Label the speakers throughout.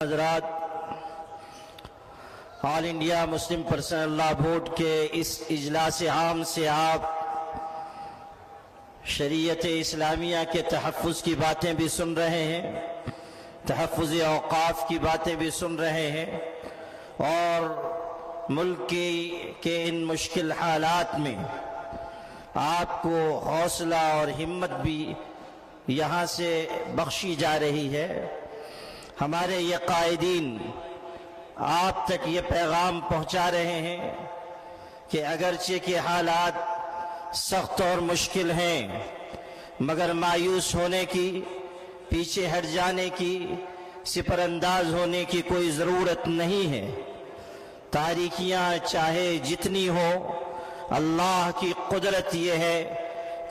Speaker 1: حضرات، آل India Muslim personal لا board کے اس اجلاس عام سے آپ شریعت اسلامیہ کے تحفظ کی باتیں بھی سن رہے ہیں، تحفظ اوقاف کی باتیں بھی سن رہے ہیں، اور ملک کے ان مشکل حالات میں آپ کو حوصلہ اور ہمت بھی یہاں سے بخشی جا رہی ہے۔ ہمارے یہ قائدین آپ تک یہ پیغام پہنچا رہے ہیں کہ اگرچہ کہ حالات سخت اور مشکل ہیں، مگر مایوس ہونے کی، پیچھے ہٹ جانے کی، سپر انداز ہونے کی کوئی ضرورت نہیں ہے۔ تاریکیاں چاہے جتنی ہو، اللہ کی قدرت یہ ہے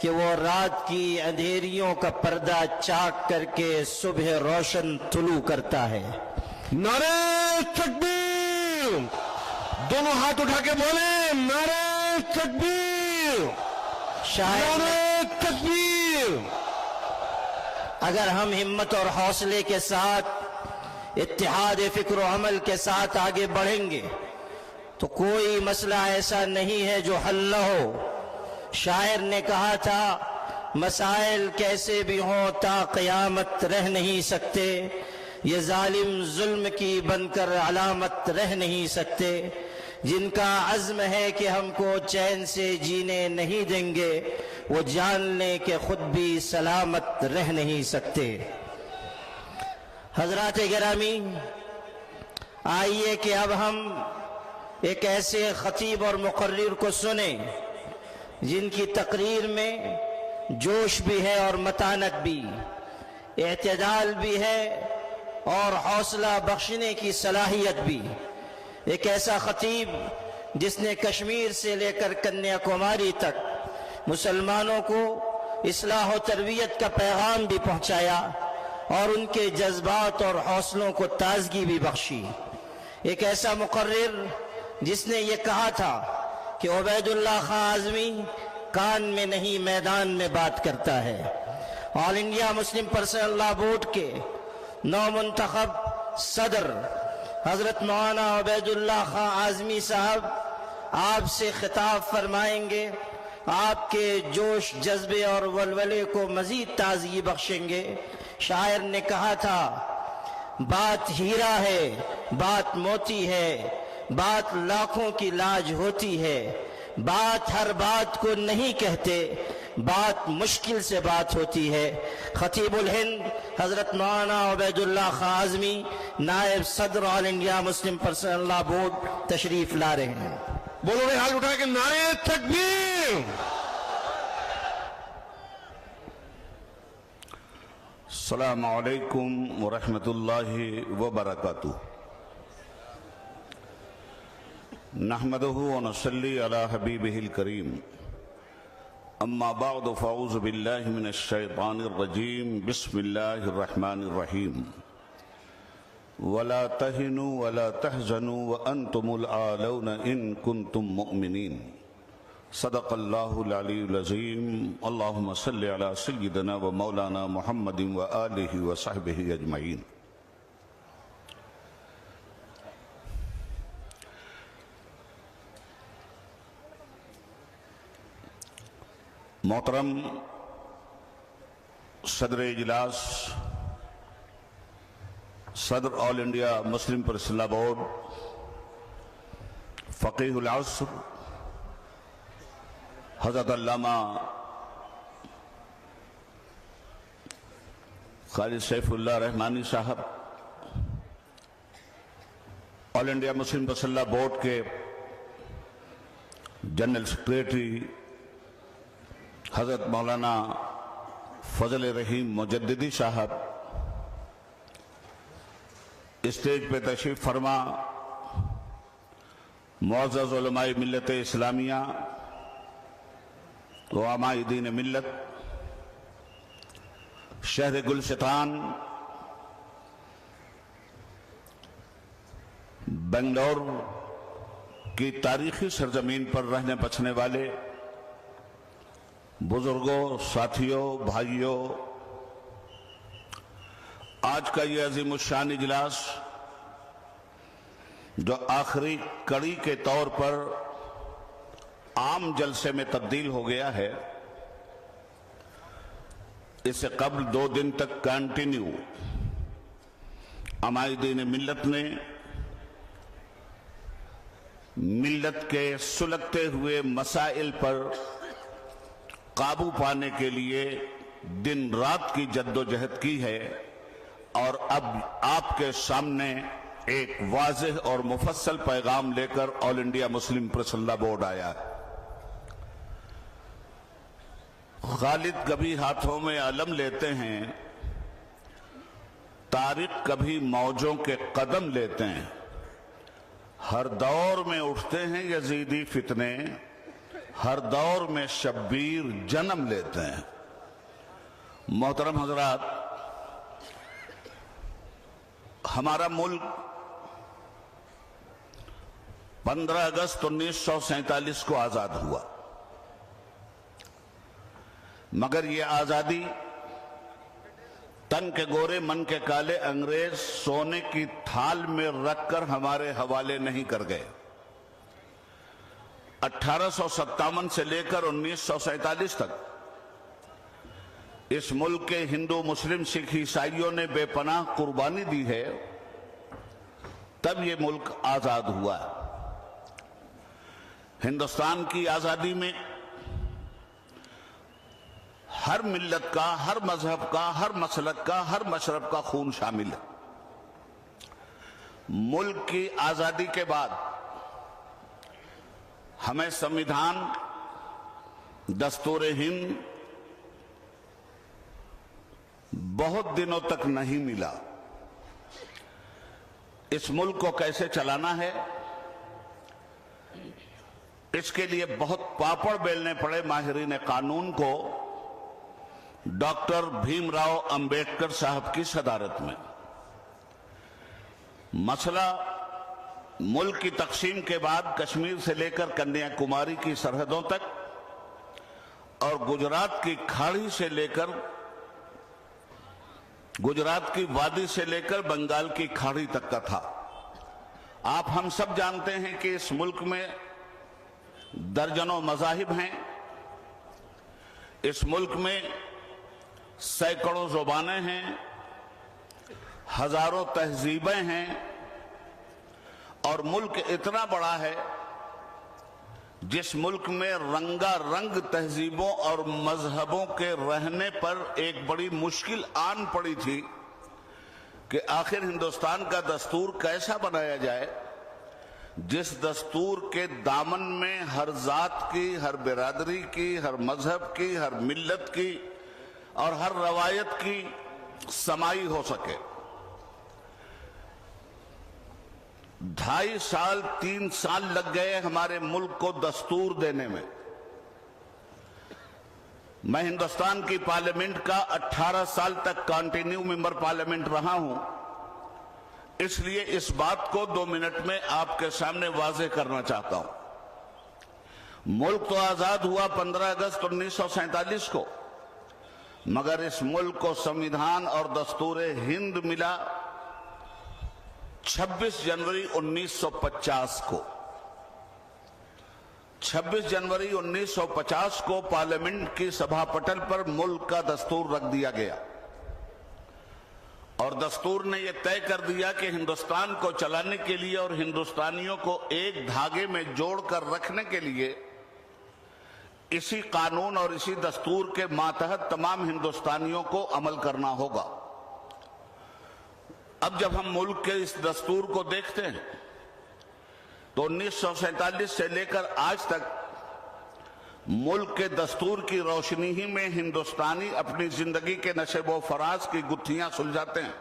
Speaker 1: کہ وہ رات کی اندھیریوں کا پردہ چاک کر کے صبح روشن طلوع کرتا ہے۔
Speaker 2: نعرہ تکبیر! دونوں ہاتھ اٹھا کے بولیں نعرہ تکبیر! نعرہ تکبیر!
Speaker 1: اگر ہم ہمت اور حوصلے کے ساتھ، اتحاد فکر و عمل کے ساتھ آگے بڑھیں گے تو کوئی مسئلہ ایسا نہیں ہے جو حل نہ ہو۔ شاعر نے کہا تھا، مسائل کیسے بھی ہوں تا قیامت رہ نہیں سکتے، یہ ظالم ظلم کی بن کر علامت رہ نہیں سکتے۔ جن کا عزم ہے کہ ہم کو چین سے جینے نہیں دیں گے، وہ جان لیں کہ خود بھی سلامت رہ نہیں سکتے۔ حضرات گرامی، آئیے کہ اب ہم ایک ایسے خطیب اور مقرر کو سنیں جن کی تقریر میں جوش بھی ہے اور متانت بھی، اعتدال بھی ہے اور حوصلہ بخشنے کی صلاحیت بھی۔ ایک ایسا خطیب جس نے کشمیر سے لے کر کنیا کماری تک مسلمانوں کو اصلاح و تربیت کا پیغام بھی پہنچایا اور ان کے جذبات اور حوصلوں کو تازگی بھی بخشی۔ ایک ایسا مقرر جس نے یہ کہا تھا کہ عبید اللہ خان اعظمی کان میں نہیں میدان میں بات کرتا ہے۔ آل انڈیا مسلم پرسنل لا بورڈ کے نو منتخب صدر حضرت مولانا عبید اللہ خان اعظمی صاحب آپ سے خطاب فرمائیں گے، آپ کے جوش، جذبے اور ولولے کو مزید تازگی بخشیں گے۔ شاعر نے کہا تھا، بات ہیرا ہے، بات موتی ہے، بات لاکھوں کی لاج ہوتی ہے، بات ہر بات کو نہیں کہتے، بات مشکل سے بات ہوتی ہے۔ خطیب الہند حضرت مولانا عبید اللہ خان اعظمی نائب صدر آل انڈیا مسلم پرسنل لا بورڈ تشریف لا رہے ہیں۔
Speaker 2: بولو گے ہاتھ اٹھا کے نعرہ تکبیر!
Speaker 3: السلام علیکم ورحمۃ اللہ وبرکاتہ۔ نحمدہ ونصلی علی حبیبہ الکریم، اما بعد فاعوذ باللہ من الشیطان الرجیم، بسم اللہ الرحمن الرحیم۔ ولا تہنوا ولا تحزنوا وانتم الاعلون ان کنتم مؤمنین۔ صدق اللہ العلی العظیم۔ اللہم صلی علی سیدنا و مولانا محمد وآلہ وصحبہ اجمعین۔ محترم صدر اجلاس، صدر آل انڈیا مسلم پرسنل لا بورڈ، فقیہ العصر حضرت علامہ خالد سیف اللہ رحمانی صاحب، آل انڈیا مسلم پرسنل لا بورڈ کے جنرل سیکریٹری حضرت مولانا فضل رحیم مجددی صاحب، اسٹیج پہ تشریف فرما معزز علماء ملت اسلامیہ، علماء دین ملت، شہر گلستان بنگلور کی تاریخی سرزمین پر رہنے بسنے والے بزرگوں، ساتھیوں، بھائیوں، آج کا یہ عظیم الشان اجلاس جو آخری کڑی کے طور پر عام جلسے میں تبدیل ہو گیا ہے، اس سے قبل 2 دن تک کنٹینیو عمائدین ملت نے ملت کے سلگتے ہوئے مسائل پر قابو پانے کے لیے دن رات کی جدوجہد کی ہے، اور اب آپ کے سامنے ایک واضح اور مفصل پیغام لے کر آل انڈیا مسلم پریس لا بورڈ آیا ہے۔ خالد کبھی ہاتھوں میں علم لیتے ہیں، طارق کبھی موجوں کے قدم لیتے ہیں، ہر دور میں اٹھتے ہیں یزیدی فتنے، ہر دور میں شبیر جنم لیتے ہیں۔ محترم حضرات، ہمارا ملک 15 اگست 1947 کو آزاد ہوا، مگر یہ آزادی تن کے گورے من کے کالے انگریز سونے کی تھال میں رکھ کر ہمارے حوالے نہیں کر گئے۔ 1857 سے لے کر 1947 تک اس ملک کے ہندو مسلم سکھ عیسائیوں نے بے پناہ قربانی دی ہے، تب یہ ملک آزاد ہوا۔ ہندوستان کی آزادی میں ہر ملت کا، ہر مذہب کا، ہر مسلک کا، ہر مشرب کا خون شامل ہے۔ ملک کی آزادی کے بعد ہمیں سمویدھان، دستور ہند بہت دنوں تک نہیں ملا۔ اس ملک کو کیسے چلانا ہے، اس کے لیے بہت پاپڑ بیلنے پڑے ماہرین قانون کو ڈاکٹر بھیم راؤ امبیڈکر صاحب کی صدارت میں۔ مسئلہ ملک کی تقسیم کے بعد کشمیر سے لے کر کنیا کماری کی سرحدوں تک اور گجرات کی کھاڑی سے لے کر، گجرات کی وادی سے لے کر بنگال کی کھاڑی تک کا تھا۔ آپ ہم سب جانتے ہیں کہ اس ملک میں درجنوں مذاہب ہیں، اس ملک میں سینکڑوں زبانیں ہیں، ہزاروں تہذیبیں ہیں، اور ملک اتنا بڑا ہے جس ملک میں رنگا رنگ تہذیبوں اور مذہبوں کے رہنے پر ایک بڑی مشکل آن پڑی تھی کہ آخر ہندوستان کا دستور کیسا بنایا جائے جس دستور کے دامن میں ہر ذات کی، ہر برادری کی، ہر مذہب کی، ہر ملت کی اور ہر روایت کی سمائی ہو سکے۔ 2.5 سال 3 سال لگ گئے ہمارے ملک کو دستور دینے میں۔ میں ہندوستان کی پارلیمنٹ کا 18 سال تک کنٹینیو ممبر پارلیمنٹ رہا ہوں، اس لیے اس بات کو 2 منٹ میں آپ کے سامنے واضح کرنا چاہتا ہوں۔ ملک تو آزاد ہوا 15 اگست 1947 کو، مگر اس ملک کو سمویدھان اور دستور ہند ملا 26 جنوری 1950 کو۔ 26 جنوری 1950 کو پارلیمنٹ کی سبھا پٹل پر ملک کا دستور رکھ دیا گیا، اور دستور نے یہ طے کر دیا کہ ہندوستان کو چلانے کے لیے اور ہندوستانیوں کو ایک دھاگے میں جوڑ کر رکھنے کے لیے اسی قانون اور اسی دستور کے ماتحت تمام ہندوستانیوں کو عمل کرنا ہوگا۔ اب جب ہم ملک کے اس دستور کو دیکھتے ہیں تو 1947 سے لے کر آج تک ملک کے دستور کی روشنی ہی میں ہندوستانی اپنی زندگی کے نشیب و فراز کی گتھیاں سلجھاتے ہیں۔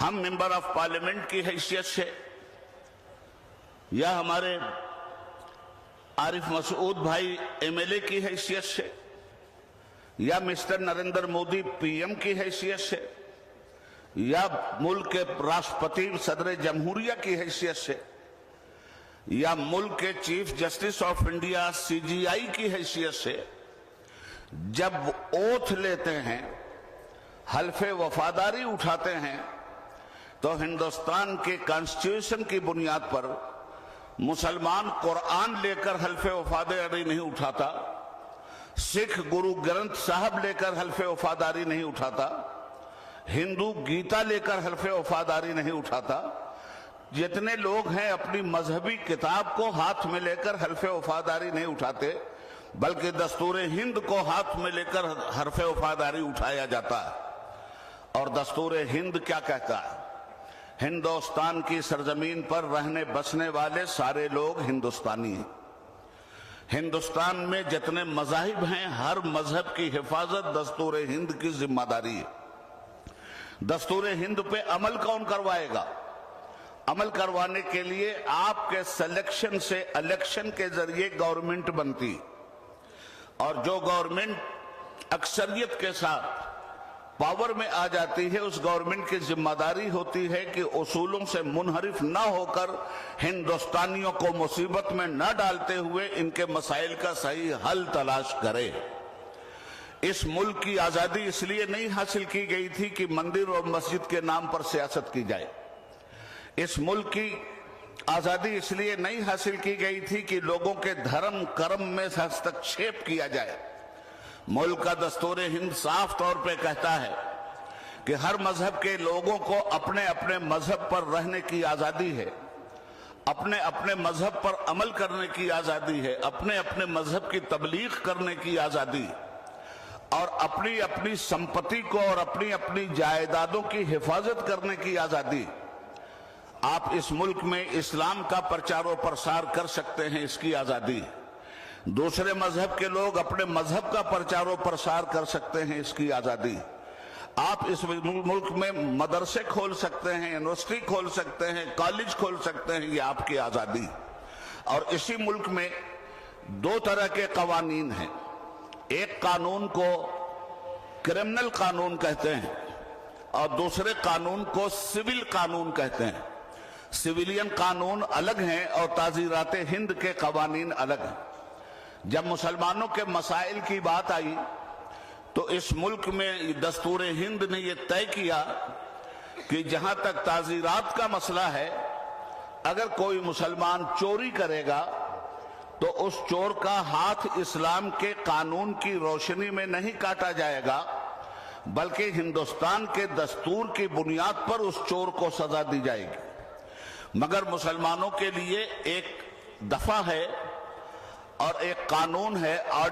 Speaker 3: ہم ممبر آف پارلیمنٹ کی حیثیت سے یا ہمارے عارف مسعود بھائی MLA کی حیثیت سے یا مسٹر نریندر مودی PM کی حیثیت سے یا ملک کے راشٹرپتی صدر جمہوریہ کی حیثیت سے یا ملک کے chief justice of India CJI کی حیثیت سے جب اوتھ لیتے ہیں، حلف وفاداری اٹھاتے ہیں، تو ہندوستان کے کانسٹیٹیوشن کی بنیاد پر مسلمان قرآن لے کر حلف وفاداری نہیں اٹھاتا، سکھ گرو گرنتھ صاحب لے کر حلف وفاداری نہیں اٹھاتا، ہندو گیتا لے کر حلف وفاداری نہیں اٹھاتا۔ جتنے لوگ ہیں اپنی مذہبی کتاب کو ہاتھ میں لے کر حلف وفاداری نہیں اٹھاتے، بلکہ دستور ہند کو ہاتھ میں لے کر حلف وفاداری اٹھایا جاتا ہے۔ اور دستور ہند کیا کہتا ہے؟ ہندوستان کی سرزمین پر رہنے بسنے والے سارے لوگ ہندوستانی ہیں۔ ہندوستان میں جتنے مذاہب ہیں، ہر مذہب کی حفاظت دستور ہند کی ذمہ داری ہے۔ دستور ہند پہ عمل کون کروائے گا؟ عمل کروانے کے لیے آپ کے سلیکشن سے الیکشن کے ذریعے گورنمنٹ بنتی، اور جو گورنمنٹ اکثریت کے ساتھ پاور میں آ جاتی ہے، اس گورنمنٹ کی ذمہ داری ہوتی ہے کہ اصولوں سے منحرف نہ ہو کر ہندوستانیوں کو مصیبت میں نہ ڈالتے ہوئے ان کے مسائل کا صحیح حل تلاش کرے۔ اس ملک کی آزادی اس لیے نہیں حاصل کی گئی تھی کہ مندر اور مسجد کے نام پر سیاست کی جائے۔ اس ملک کی آزادی اس لیے نہیں حاصل کی گئی تھی کہ لوگوں کے دھرم کرم میں ہستکشیپ کیا جائے۔ ملک کا دستور ہند صاف طور پہ کہتا ہے کہ ہر مذہب کے لوگوں کو اپنے اپنے مذہب پر رہنے کی آزادی ہے، اپنے اپنے مذہب پر عمل کرنے کی آزادی ہے، اپنے اپنے مذہب کی تبلیغ کرنے کی آزادی، اور اپنی اپنی سمپتی کو اور اپنی اپنی جائیدادوں کی حفاظت کرنے کی آزادی۔ آپ اس ملک میں اسلام کا پرچار و پرسار کر سکتے ہیں، اس کی آزادی۔ دوسرے مذہب کے لوگ اپنے مذہب کا پرچار و پرسار کر سکتے ہیں، اس کی آزادی۔ آپ اس ملک میں مدرسے کھول سکتے ہیں، یونیورسٹی کھول سکتے ہیں، کالج کھول سکتے ہیں، یہ آپ کی آزادی۔ اور اسی ملک میں دو طرح کے قوانین ہیں۔ ایک قانون کو کرمنل قانون کہتے ہیں اور دوسرے قانون کو سول قانون کہتے ہیں۔ سویلین قانون الگ ہیں اور تعزیرات ہند کے قوانین الگ ہیں۔ جب مسلمانوں کے مسائل کی بات آئی تو اس ملک میں دستور ہند نے یہ طے کیا کہ جہاں تک تعزیرات کا مسئلہ ہے، اگر کوئی مسلمان چوری کرے گا تو اس چور کا ہاتھ اسلام کے قانون کی روشنی میں نہیں کاٹا جائے گا، بلکہ ہندوستان کے دستور کی بنیاد پر اس چور کو سزا دی جائے گی۔ مگر مسلمانوں کے لیے ایک دفعہ ہے اور ایک قانون ہے، اور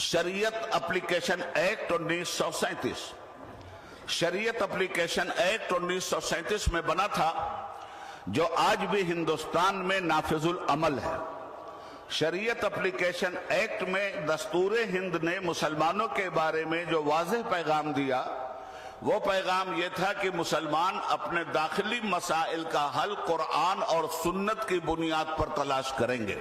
Speaker 3: شریعت اپلیکیشن ایکٹ 1937 شریعت اپلیکیشن ایکٹ 1937 میں بنا تھا، جو آج بھی ہندوستان میں نافذ العمل ہے۔ شریعت اپلیکیشن ایکٹ میں دستور ہند نے مسلمانوں کے بارے میں جو واضح پیغام دیا، وہ پیغام یہ تھا کہ مسلمان اپنے داخلی مسائل کا حل قرآن اور سنت کی بنیاد پر تلاش کریں گے۔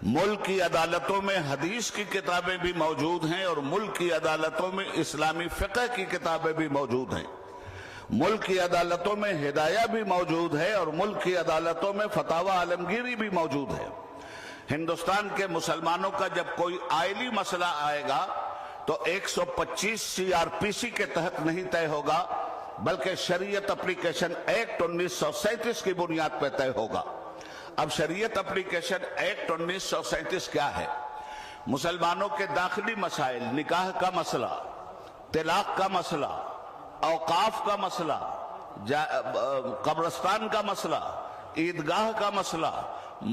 Speaker 3: ملک کی عدالتوں میں حدیث کی کتابیں بھی موجود ہیں، اور ملک کی عدالتوں میں اسلامی فقہ کی کتابیں بھی موجود ہیں۔ ملک کی عدالتوں میں ہدایہ بھی موجود ہے، اور ملک کی عدالتوں میں فتاوی عالمگیری بھی موجود ہے۔ ہندوستان کے مسلمانوں کا جب کوئی آئلی مسئلہ آئے گا تو 125 CRPC کے تحت نہیں طے ہوگا، بلکہ شریعت اپلیکیشن ایکٹ 1937 کی بنیاد پہ طے ہوگا۔ اب شریعت اپلیکیشن ایکٹ 1937 کیا ہے؟ مسلمانوں کے داخلی مسائل، نکاح کا مسئلہ، طلاق کا مسئلہ، اوقاف کا مسئلہ، قبرستان کا مسئلہ، عیدگاہ کا مسئلہ،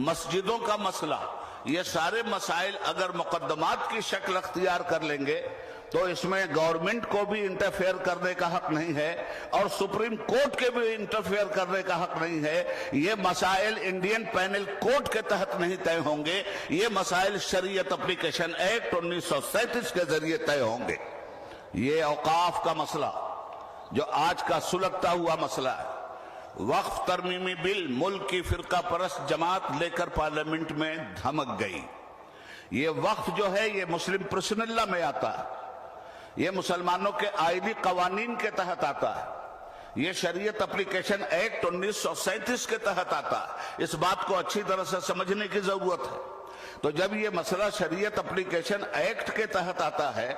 Speaker 3: مسجدوں کا مسئلہ، یہ سارے مسائل اگر مقدمات کی شکل اختیار کر لیں گے تو اس میں گورنمنٹ کو بھی انٹرفیئر کرنے کا حق نہیں ہے، اور سپریم کورٹ کے بھی انٹرفیئر کرنے کا حق نہیں ہے۔ یہ مسائل انڈین پینل کورٹ کے تحت نہیں طے ہوں گے، یہ مسائل شریعت اپلیکیشن ایکٹ 1937 کے ذریعے طے ہوں گے۔ یہ اوقاف کا مسئلہ جو آج کا سلگتا ہوا مسئلہ ہے، وقف ترمیمی بل ملک کی فرقہ پرست جماعت لے کر پارلیمنٹ میں دھمک گئی۔ یہ وقف جو ہے یہ مسلم پرسنل لا میں آتا ہے، یہ مسلمانوں کے آئلی قوانین کے تحت آتا ہے، یہ شریعت اپلیکیشن ایکٹ 1937 کے تحت آتا ہے۔ اس بات کو اچھی طرح سے سمجھنے کی ضرورت ہے۔ تو جب یہ مسئلہ شریعت اپلیکیشن ایکٹ کے تحت آتا ہے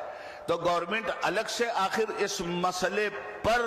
Speaker 3: تو گورنمنٹ الگ سے آخر اس مسئلے پر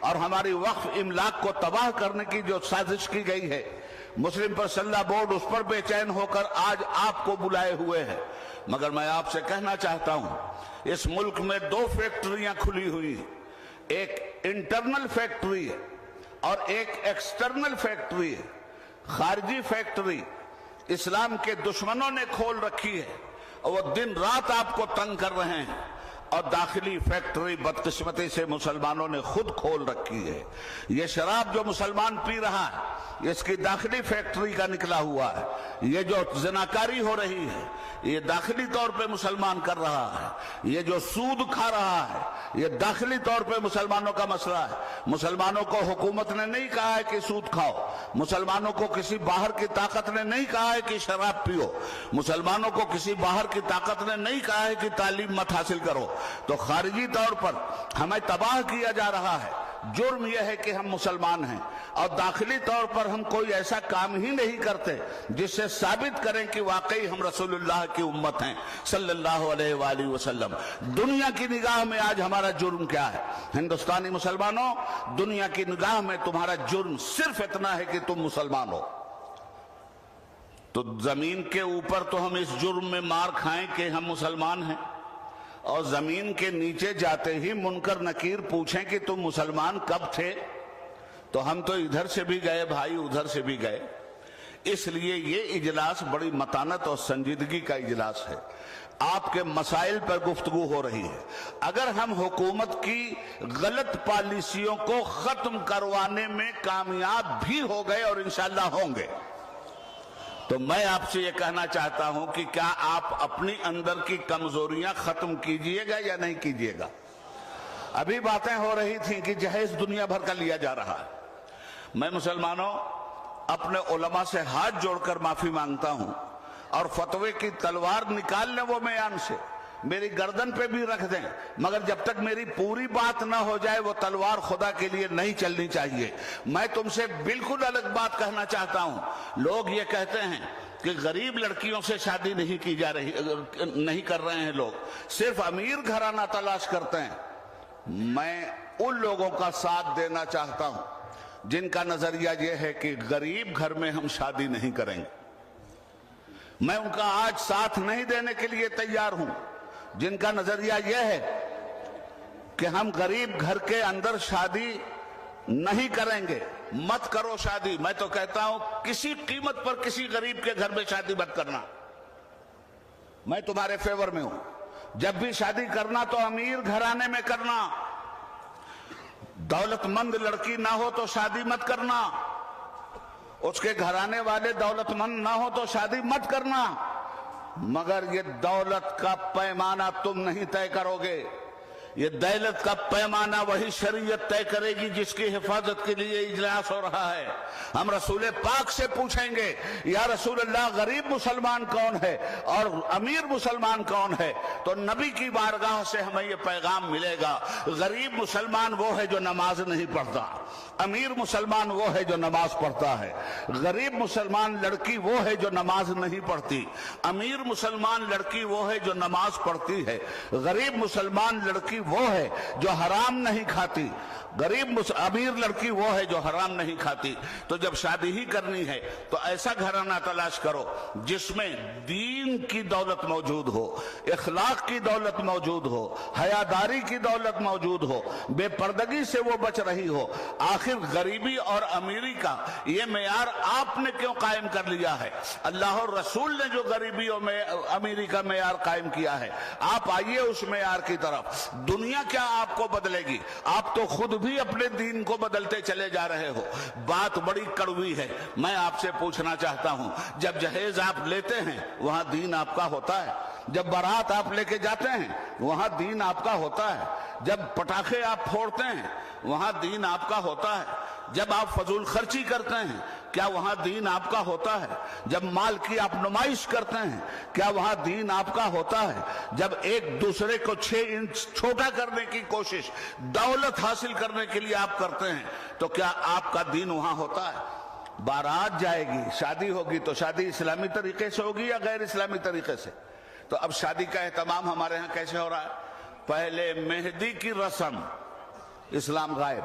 Speaker 3: اور ہماری وقف املاک کو تباہ کرنے کی جو سازش کی گئی ہے، مسلم پرسنل بورڈ اس پر بے چین ہو کر آج آپ کو بلائے ہوئے ہے۔ مگر میں آپ سے کہنا چاہتا ہوں، اس ملک میں 2 فیکٹریاں کھلی ہوئی ہیں، ایک انٹرنل فیکٹری ہے اور ایک ایکسٹرنل فیکٹری ہے۔ خارجی فیکٹری اسلام کے دشمنوں نے کھول رکھی ہے اور وہ دن رات آپ کو تنگ کر رہے ہیں، اور داخلی فیکٹری بدقسمتی سے مسلمانوں نے خود کھول رکھی ہے۔ یہ شراب جو مسلمان پی رہا ہے، اس کی داخلی فیکٹری کا نکلا ہوا ہے۔ یہ جو زناکاری ہو رہی ہے، یہ داخلی طور پہ مسلمان کر رہا ہے۔ یہ جو سود کھا رہا ہے، یہ داخلی طور پہ مسلمانوں کا مسئلہ ہے۔ مسلمانوں کو حکومت نے نہیں کہا ہے کہ سود کھاؤ، مسلمانوں کو کسی باہر کی طاقت نے نہیں کہا ہے کہ شراب پیو، مسلمانوں کو کسی باہر کی طاقت نے نہیں کہا ہے کہ تعلیم مت حاصل کرو۔ تو خارجی طور پر ہمیں تباہ کیا جا رہا ہے۔ جرم یہ ہے کہ ہم مسلمان ہیں، اور داخلی طور پر ہم کوئی ایسا کام ہی نہیں کرتے جس سے ثابت کریں کہ واقعی ہم رسول اللہ کی امت ہیں صلی اللہ علیہ وآلہ وسلم۔ دنیا کی نگاہ میں آج ہمارا جرم کیا ہے؟ ہندوستانی مسلمانوں، دنیا کی نگاہ میں تمہارا جرم صرف اتنا ہے کہ تم مسلمان ہو۔ تو زمین کے اوپر تو ہم اس جرم میں مار کھائیں کہ ہم مسلمان ہیں، اور زمین کے نیچے جاتے ہی منکر نکیر پوچھیں کہ تم مسلمان کب تھے، تو ہم تو ادھر سے بھی گئے بھائی، ادھر سے بھی گئے۔ اس لیے یہ اجلاس بڑی متانت اور سنجیدگی کا اجلاس ہے۔ آپ کے مسائل پر گفتگو ہو رہی ہے۔ اگر ہم حکومت کی غلط پالیسیوں کو ختم کروانے میں کامیاب بھی ہو گئے، اور انشاءاللہ ہوں گے، تو میں آپ سے یہ کہنا چاہتا ہوں کہ کیا آپ اپنی اندر کی کمزوریاں ختم کیجئے گا یا نہیں کیجئے گا؟ ابھی باتیں ہو رہی تھیں کہ جہیز دنیا بھر کا لیا جا رہا ہے۔ میں مسلمانوں اپنے علماء سے ہاتھ جوڑ کر معافی مانگتا ہوں، اور فتوے کی تلوار نکال لیں وہ میان سے، میری گردن پہ بھی رکھ دیں، مگر جب تک میری پوری بات نہ ہو جائے وہ تلوار خدا کے لیے نہیں چلنی چاہیے۔ میں تم سے بالکل الگ بات کہنا چاہتا ہوں۔ لوگ یہ کہتے ہیں کہ غریب لڑکیوں سے شادی نہیں کر رہے ہیں لوگ، صرف امیر گھرانہ تلاش کرتے ہیں۔ میں ان لوگوں کا ساتھ دینا چاہتا ہوں جن کا نظریہ یہ ہے کہ غریب گھر میں ہم شادی نہیں کریں گے۔ میں ان کا آج ساتھ نہیں دینے کے لیے تیار ہوں جن کا نظریہ یہ ہے کہ ہم غریب گھر کے اندر شادی نہیں کریں گے، مت کرو شادی۔ میں تو کہتا ہوں کسی قیمت پر کسی غریب کے گھر میں شادی مت کرنا۔ میں تمہارے فیور میں ہوں، جب بھی شادی کرنا تو امیر گھرانے میں کرنا، دولت مند لڑکی نہ ہو تو شادی مت کرنا، اس کے گھرانے والے دولت مند نہ ہو تو شادی مت کرنا۔ مگر یہ دولت کا پیمانہ تم نہیں طے کرو گے، یہ دولت کا پیمانہ وہی شریعت طے کرے گی جس کی حفاظت کے لیے اجلاس ہو رہا ہے۔ ہم رسول پاک سے پوچھیں گے یا رسول اللہ غریب مسلمان کون ہے اور امیر مسلمان کون ہے، تو نبی کی بارگاہ سے ہمیں یہ پیغام ملے گا، غریب مسلمان وہ ہے جو نماز نہیں پڑھتا، امیر مسلمان وہ ہے جو نماز پڑھتا ہے۔ غریب مسلمان لڑکی وہ ہے جو نماز نہیں پڑھتی، امیر مسلمان لڑکی وہ ہے جو نماز پڑھتی ہے۔ غریب مسلمان لڑکی وہ ہے جو حرام نہیں کھاتی، امیر لڑکی وہ ہے جو حرام نہیں کھاتی۔ تو جب شادی ہی کرنی ہے تو ایسا گھرانہ تلاش کرو جس میں دین کی دولت موجود ہو، اخلاق کی دولت موجود ہو، حیاداری کی دولت موجود ہو، بے پردگی سے وہ بچ رہی ہو۔ آخر غریبی اور امیری کا یہ معیار آپ نے کیوں قائم کر لیا ہے؟ اللہ اور رسول نے جو غریبی اور امیری کا معیار قائم کیا ہے، آپ آئیے اس معیار کی طرف۔ دنیا کیا آپ کو بدلے گی؟ آپ تو خود بھی اپنے دین کو بدلتے چلے جا رہے ہو۔ بات بڑی کڑوی ہے۔ میں آپ سے پوچھنا چاہتا ہوں، جب جہیز آپ لیتے ہیں وہاں دین آپ کا ہوتا ہے، جب بارات آپ لے کے جاتے ہیں وہاں دین آپ کا ہوتا ہے، جب پٹاخے آپ پھوڑتے ہیں وہاں دین آپ کا ہوتا ہے، جب آپ فضول خرچی کرتے ہیں کیا وہاں دین آپ کا ہوتا ہے، جب مال کی آپ نمائش کرتے ہیں کیا وہاں دین آپ کا ہوتا ہے، جب ایک دوسرے کو 6 انچ چھوٹا کرنے کی کوشش دولت حاصل کرنے کے لیے آپ کرتے ہیں تو کیا آپ کا دین وہاں ہوتا ہے؟ بارات جائے گی، شادی ہوگی تو شادی اسلامی طریقے سے ہوگی یا غیر اسلامی طریقے سے؟ تو اب شادی کا اہتمام ہمارے ہاں کیسے ہو رہا ہے؟ پہلے مہندی کی رسم، اسلام غائب،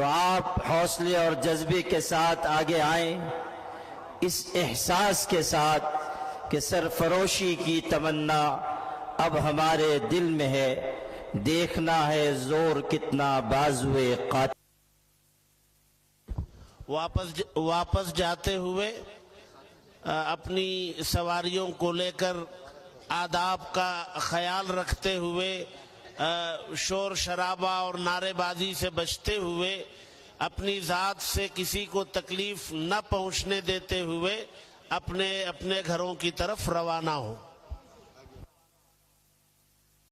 Speaker 1: تو آپ حوصلے اور جذبے کے ساتھ آگے آئیں، اس احساس کے ساتھ کہ سرفروشی کی تمنا اب ہمارے دل میں ہے، دیکھنا ہے زور کتنا بازوئے قاتل۔
Speaker 4: واپس جاتے ہوئے اپنی سواریوں کو لے کر آداب کا خیال رکھتے ہوئے، شور شرابہ اور نعرے بازی سے بچتے ہوئے، اپنی ذات سے کسی کو تکلیف نہ پہنچنے دیتے ہوئے اپنے گھروں کی طرف روانہ ہوں۔